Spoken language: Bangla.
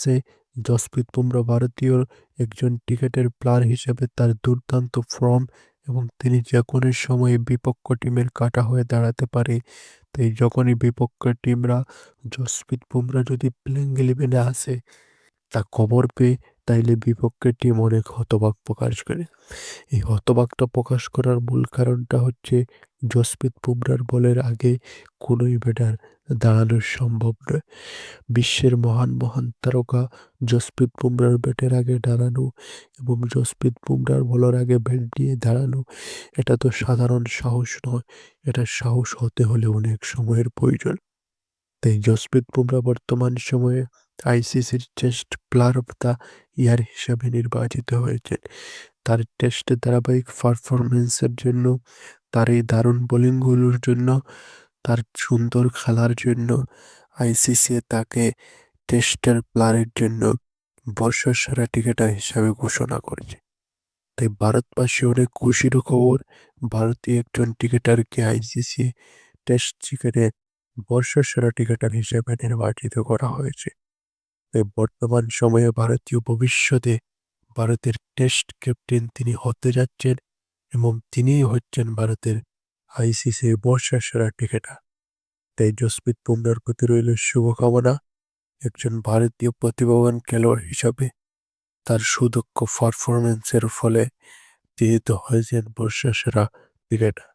আছে জসপ্রীত বুমরা ভারতীয় একজন ক্রিকেটের প্লেয়ার হিসেবে তার দুর্দান্ত ফর্ম এবং তিনি যেকোনো সময়ে বিপক্ষ টিমের কাঁটা হয়ে দাঁড়াতে পারে। তাই যখনই বিপক্ষ টিমরা জসপ্রীত বুমরা যদি প্লেইং ইলেভেনে আসে তা খবর পেয়ে তাইলে বিপক্ষের টিম অনেক হতবাক প্রকাশ করে। এই হতবাকটা প্রকাশ করার মূল কারণটা হচ্ছে জসপ্রীত বুমরার বলের আগে কোনোই ব্যাটার দাঁড়ানো সম্ভব নয়। বিশ্বের মহান মহান তারকা জসপ্রীত বুমরার ব্যাটের আগে দাঁড়ানো এবং জসপ্রীত বুমরার বলার আগে ব্যাট নিয়ে দাঁড়ানো, এটা তো সাধারণ সাহস নয়। এটা সাহস হতে হলে অনেক সময়ের প্রয়োজন। তাই জসপ্রীত বুমরা বর্তমান সময়ে আইসিসির test player of the year হিসাবে নির্বাচিত হয়েছেন। তার টেস্টে ধারাবাহিক পারফরমেন্সের জন্য, তার এই দারুণ বোলিংগুলোর জন্য, তার সুন্দর খেলার জন্য আইসিসি তাকে টেস্টের প্লেয়ারের জন্য বর্ষর সেরা ক্রিকেটার হিসাবে ঘোষণা করেছে। তাই ভারতবাসী অনেক খুশির খবর, ভারতীয় একজন ক্রিকেটারকে আইসিসি টেস্ট ক্রিকেটে বর্ষর সেরা ক্রিকেটার হিসেবে নির্বাচিত করা হয়েছে। তাই বর্তমান সময়ে ভারতীয় ভবিষ্যতে ভারতের টেস্ট ক্যাপ্টেন তিনি হতে যাচ্ছেন এবং তিনিই হচ্ছেন ভারতের আইসিসির বর্ষার সেরা ক্রিকেটার। তাই জসপ্রীত বুমরার প্রতি রইল শুভকামনা। একজন ভারতীয় প্রতিভাবান খেলোয়াড় হিসাবে তার সুদক্ষ পারফরমেন্সের ফলে তিনি তো হয়েছেন বর্ষার সেরা ক্রিকেটার।